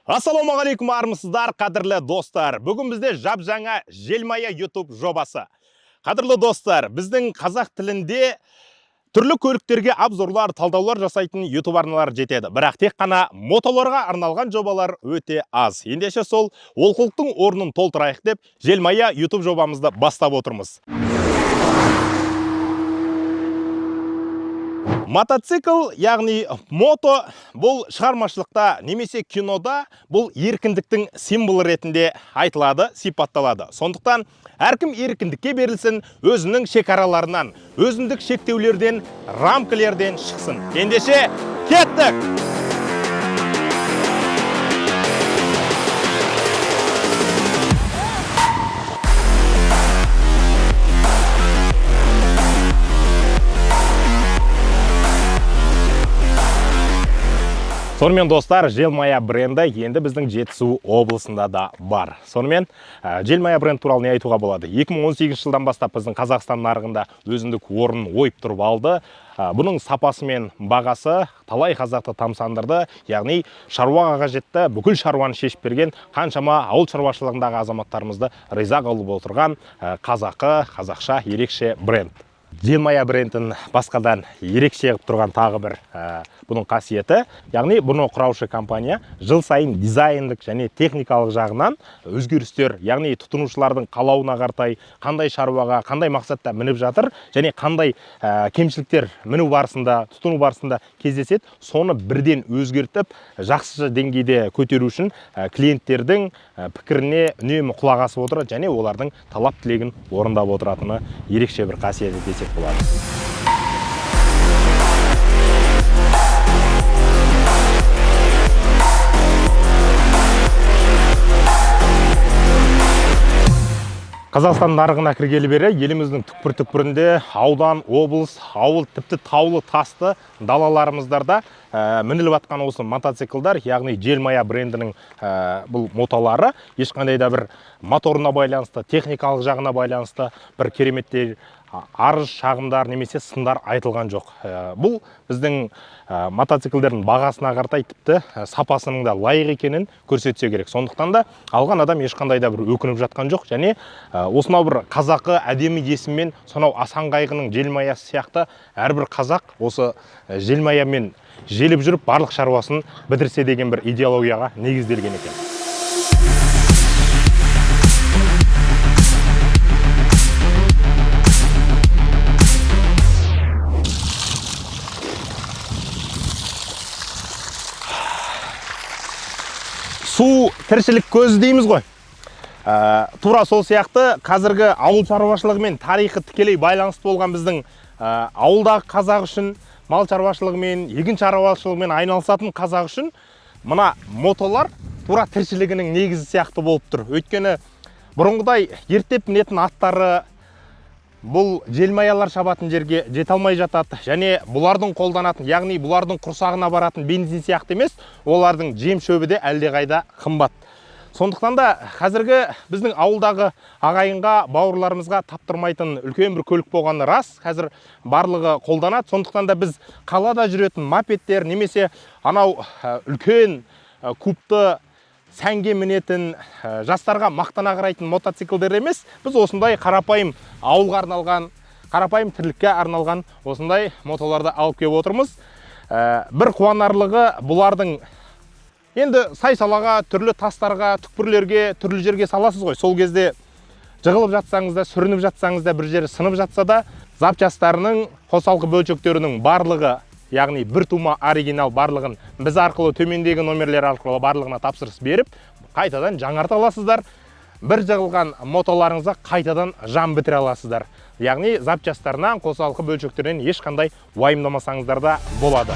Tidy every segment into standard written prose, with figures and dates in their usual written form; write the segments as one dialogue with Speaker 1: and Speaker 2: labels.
Speaker 1: Ассалаумағалейкум армысыздар, қадірлі достар. Бүгін бізде жап-жаңа желмая YouTube жобасы. Қадірлі достар, біздің қазақ тілінде түрлі көліктерге обзорлар, талдаулар жасайтын YouTube арналар жетеді. Бірақ тек қана мотоларға арналған жобалар өте аз. Ендеше сол олқылықтың орнын толтырайық деп желмая YouTube жобамызды бастап отырмыз. Мотоцикл, яғни мото, бұл шығармашылықта немесе кинода бұл еркіндіктің символы ретінде айтылады, сипатталады. Сондықтан әркім еркіндікке берілсін, өзінің шекараларынан, өзіндік шектеулерден, рамкілерден шықсын. Ендеше кеттік! Сонымен достар, Желмая бренді енді біздің Жетісу облысында да бар. Сонымен Желмая бренд туралы не айтуға болады? 2018 жылдан бастап біздің Қазақстан нарығында өзіндік орнын ойып тұрып алды. Бұның сапасы мен бағасы талай қазақты тамсандырды. Яғни шаруаға қажетті бүкіл шаруаны шешіп берген қаншама ауыл шаруашылығындағы азаматтарымызды риза қылып отырған қазақы, қазақша ерекше бренд. Желмая брендін басқадан ерекше қылып тұрған тағы бір бұның қасиеті, яғни бұны құраушы компания жыл сайын дизайндық және техникалық жағынан өзгерістер, яғни тұтынушылардың қалауына қарай қандай шаруаға, қандай мақсатта мініп жатыр және қандай кемшіліктер міну барысында, тұтыну барысында кездеседі, соны бірден өзгертіп, жақсы деңгейде көтеру үшін клиенттердің пікіріне үнемі құлақ асып отыр және олардың талап тілегін орындап отыратыны ерекше бір қасиеті десек болады. Қазақстан нарығына кіргелі бері еліміздің түкпір-түкпірінде аудан, облыс, ауыл, тіпті таулы тасты далаларымыздарда мініліп атқан осы мотоциклдар, яғни Желмая брендінің бұл мотолары ешқандай да бір моторына байланысты, техникалық жағына байланысты бір кереметтер арыз, шағымдар немесе сындар айтылған жоқ. Бұл біздің мотоциклдердің бағасына қарай тіпті сапасының да лайық екенін көрсетсе керек. Сондықтан да алған адам ешқандай да бір өкініп жатқан жоқ және осынау бір қазақы әдемі есіммен сонау асан қайғының Желмаясы сияқты әрбір қазақ осы Желмаямен желіп жүріп барлық шаруасын бітірсе деген бір идеологияға негізделген екен. Су тіршілік көзі дейміз ғой. Тура сол сияқты қазіргі ауыл шаруашылығымен тарихы тікелей байланысты болған біздің ауылдағы қазақ үшін, мал шаруашылығымен, егін шаруашылығымен айналысатын қазақ үшін мына мотолар тура тіршілігінің негізі сияқты болып тұр. Өйткені бұрынғыдай ерттеп мінетін аттары бұл желмаялар шабатын жерге жете алмай жатады және бұлардың қолданатын, яғни бұлардың құрсағына баратын бензин сияқты емес, олардың жем шөбі де әлдеқайда қымбат. Сондықтан да қазіргі біздің ауылдағы ағайынға, бауырларымызға таптырмайтын үлкен бір көлік болғаны рас, қазір барлығы қолданады. Сондықтан да біз қалада жүретін мопедтер немесе анау үлкен кубты сәнге мінетін, жастарға мақтана қарайтын мотоциклдер емес, біз осындай қарапайым ауылға арналған, қарапайым тірлікке арналған осындай мотоларды алып келіп отырмыз. Бір қуанарлығы бұлардың енді сай-салаға, түрлі тастарға, түкпірлерге, түрлі жерге саласыз ғой. Сол кезде жығылып жатсаңыз да, сүрініп жатсаңыз да, бір жері сынып жатса да, запчастарының, қосалқы бөлшектерінің барлығы, яғни бір тума оригинал барлығын біз арқылы төмендегі номерлер арқылы барлығына тапсырыс беріп, қайтадан жаңарта аласыздар. Бір жығылған мотоларыңызға қайтадан жан бітіре аласыздар. Яғни запчастарынан, қосалқы бөлшектерінен ешқандай уайымдамасаңыздар да болады.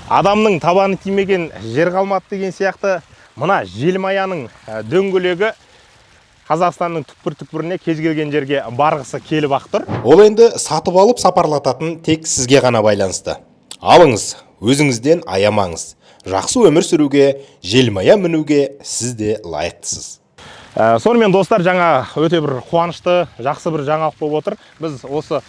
Speaker 1: Адамның табаны тимеген жер қалмады деген сияқты мына Желмаяның дөңгелегі Қазақстанның түкпір-түкпіріне кез келген жерге барғысы келіп ақ тұр.
Speaker 2: Ол енді сатып алып сапарлататын тек сізге ғана байланысты. Алыңыз, өзіңізден аямаңыз. Жақсы өмір сүруге, Желмая мінуге сіз де лайықтысыз.
Speaker 1: Сонымен достар, жаңа өте бір қуанышты, жақсы бір жаңалық болып отыр. Біз осы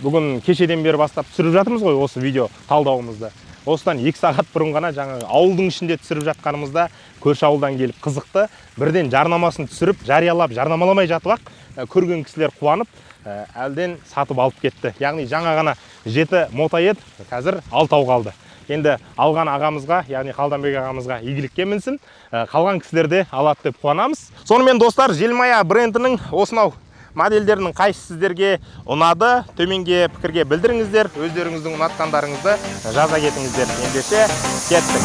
Speaker 1: Бүгін кешеден бері бастап түсіріп жатырмыз ғой осы видео талдауымызды. Осыдан 2 сағат бұрын ғана жаңағы ауылдың ішінде түсіріп жатқанымызда көрші ауылдан келіп қызықты. Бірден жарнамасын түсіріп, жариялап, жарнамаламай жатып ақ көрген кісілер қуанып, әлден сатып алып кетті. Яғни жаңа ғана 7 мото еді, қазір 6 қалды. Енді алған ағамызға, яғни Қалданбек ағамызға игілікке мінсін, қалған кісілер де алады деп қуанамыз. Сонымен достар, Желмая брендінің осынау модельдерінің қайсысы сіздерге ұнады? Төменге пікірге білдіріңіздер, өздеріңіздің ұнатқандарыңызды жаза кетіңіздер. Ендеше кеттік.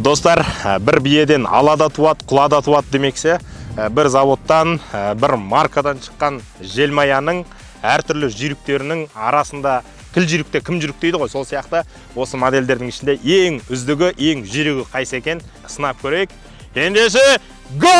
Speaker 1: Достар, бір биеден алада туады, құлада туады демекші, бір заводтан, бір маркадан шыққан Желмаяның әртүрлі жүйріктерінің арасында кіл жүйрікте кім жүйрік дейді ғой, сол сияқты осы модельдердің ішінде ең үздігі, ең жүйрігі қайсы екен сынап көрейік. Ендеше, go!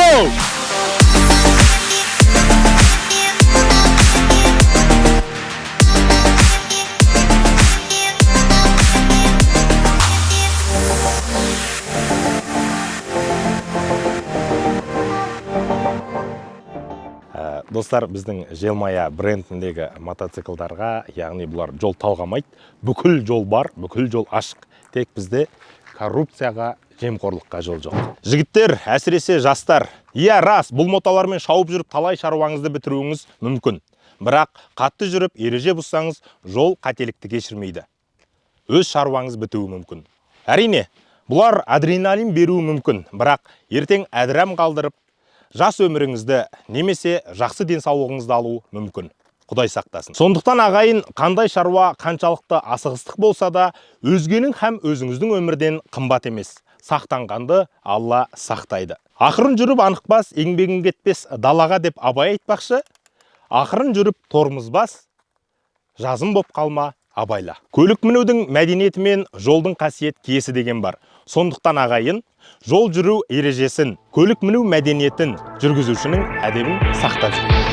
Speaker 1: Достар, біздің Желмая брендіндегі мотоциклдарға, яғни бұлар жол талғамайды, бүкіл жол бар, бүкіл жол ашық. Тек бізде коррупцияға, жемқорлыққа жол жоқ. Жігіттер, әсіресе жастар, иә рас, бұл мотолармен шауып жүріп талай шаруаңызды бітіруіңіз мүмкін. Бірақ қатты жүріп, ереже бұзсаңыз, жол қателікті кешірмейді. Өз шаруаңыз бітуі мүмкін. Әрине, бұлар адреналин беруі мүмкін, бірақ ертең әдірам қалдырып, жас өміріңізді немесе жақсы денсаулығыңызды алу мүмкін. Құдай сақтасын. Сондықтан ағайын, қандай шаруа қаншалықты асығыстық болса да, өзгенің һәм өзіңіздің өмірден қымбат емес. Сақтанғанды Алла сақтайды. Ақырын жүріп анықпас, еңбегің кетпес далаға деп Абай айтпақшы. Ақырын жүріп тормызбас, жазым боп қалма абайла. Көлік мінудің мәдениеті мен жолдың қасиет киесі деген бар. Сондықтан ағайын, жол жүру ережесін, көлік міну мәдениетін, жүргізушінің әдебін сақтап жүру.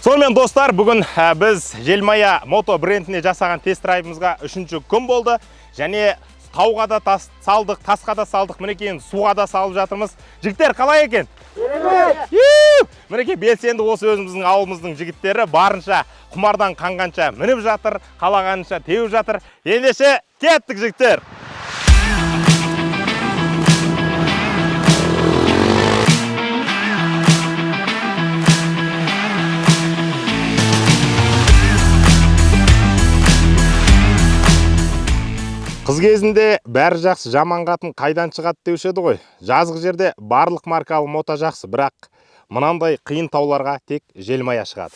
Speaker 1: Сонымен достар, бүгін біз Желмая мото брендіне жасаған тест-драйвымызға 3-ші күн болды. Және тауға да салдық, тасқа да салдық, мінекей суға да салып жатырмыз. Жігіттер қалай екен? Мінекей белсенді осы өзіміздің ауылымыздың жігіттері барынша құмардан қанғанша мініп жатыр, қалағанынша теуіп жатыр. Ендеше кеттік жігіттер! Қыз кезінде бәрі жақсы, жаман қатын қайдан шығады деуші еді ғой. Жазғы жерде барлық маркалы мото жақсы, бірақ мынандай қиын тауларға тек Желмая шығады.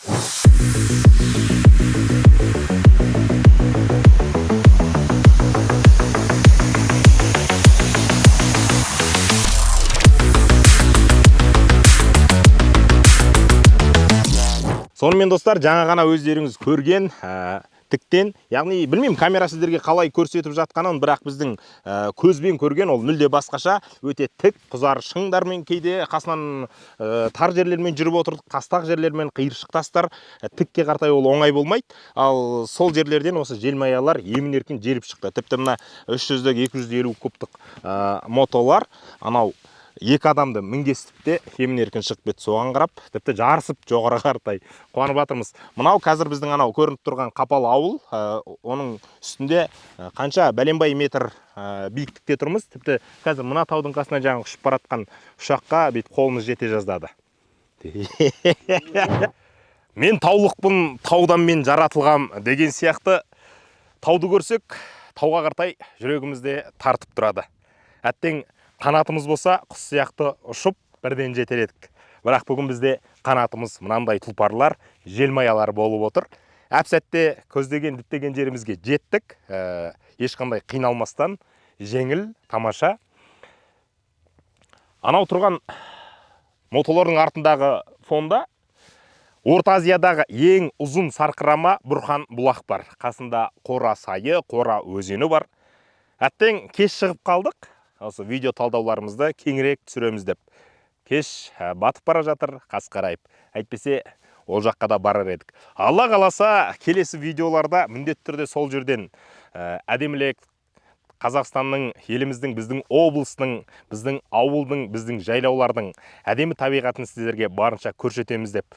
Speaker 1: Сонымен достар, жаңа ғана өздеріңіз көрген тіктен, яғни білмеймін камера сіздерге қалай көрсетіп жатқанын, бірақ біздің көзбен көрген ол мүлде басқаша, өте тік, құзар шыңдармен, кейде қасынан тар жерлермен жүріп отырдық, тастақ жерлермен, қиыршық тастар, тікке қартай ол оңай болмайды. Ал сол жерлерден осы Желмаялар емін-еркін желіп шықты. Тіпті мына 300-250 кубтық мотолар, анау 2 адамды мінгестіпте емін-еркін шығып кетті. Соған қарап, тіпті жарысып жоғары қартай қуанып жатырмыз. Мынау қазір біздің анау көрініп тұрған Қапал ауыл, оның үстінде қанша бәленбай метр биіктікте тұрмыз. Тіпті қазір мына таудың қасына жаңа ұшып баратқан ұшаққа бет қолымыз жете жаздады. Мен таулықпын, таудан мен жаратылғам деген сияқты тауды көрсек, тауға қартай жүрегімізде тартып тұрады. Әттең қанатымыз болса, құс сияқты ұшып бірден жетер едік. Бірақ бүгін бізде қанатымыз мынандай тұлпарлар, Желмаялар болып отыр. Әп-сәтте көздеген, діттеген жерімізге жеттік. Ешқандай қиналмастан, жеңіл, тамаша. Анау тұрған мотолардың артындағы фонда Орта Азиядағы ең ұзын сарқырама Бұрхан бұлақ бар. Қасында Қора сайы, Қора өзені бар. Әттең кеш шығып қалдық. Осы видео талдауларымызды кеңірек түсіреміз деп. Кеш батып бара жатыр, қас қарайып. Әйтпесе ол жаққа да барар едік. Алла қаласа келесі видеоларда міндетті түрде сол жерден әдемілік Қазақстанның, еліміздің, біздің облыстың, біздің ауылдың, біздің жайлаулардың әдемі табиғатын сіздерге барынша көрсетеміз деп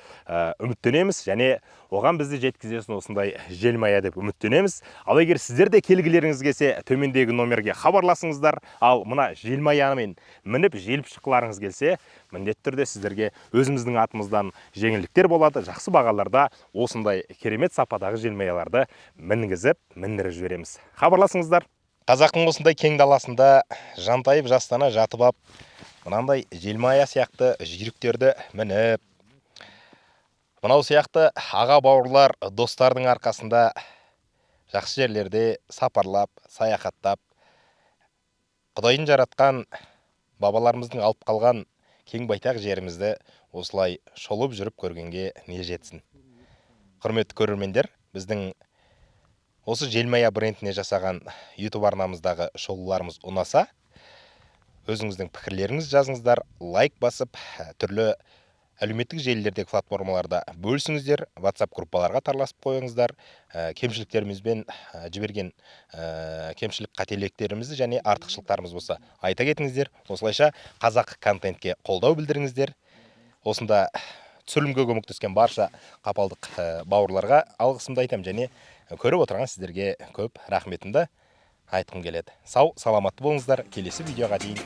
Speaker 1: үміттенеміз, және оған бізді жеткізесін осындай желмая деп үміттенеміз. Ал егер сіздер де келгілеріңіз келсе, төмендегі номерге хабарласыңыздар. Ал мына желмаямен мініп желіп шыққыларыңыз келсе, міндетті түрде сіздерге өзіміздің атымыздан жеңілдіктер болады. Жақсы бағаларда осындай керемет сападағы желмаяларды мінгізіп жібереміз. Хабарласыңыздар. Қазақтың осындай кең даласында жантайып жастана жатып ап, мынандай желмая сияқты жүйріктерді мініп, мынау сияқты аға бауырлар, достардың арқасында жақсы жерлерде сапарлап, саяхаттап, Құдайдың жаратқан, бабаларымыздың алып қалған кең байтақ жерімізді осылай шолып жүріп көргенге не жетсін. Құрметті көрермендер, біздің осы желмая брендіне жасаған YouTube арнамыздағы шолуларымыз ұнаса, өзіңіздің пікірлеріңіз жазыңыздар, лайк басып, түрлі әлеуметтік желілердегі платформаларда бөлісіңіздер, WhatsApp группаларға тарласып қойыңыздар, кемшіліктерімізбен жіберген кемшілік қателіктерімізді және артықшылықтарымыз болса айта кетіңіздер. Осылайша қазақ контентке қолдау білдіріңіздер. Осында түсірілімге көмектескен барша қапалдық бауырларға алғысымды айтам, және көріп отырған сіздерге көп рахметімді айтқым келеді. Сау, саламатты болыңыздар. Келесі видеоға дейін.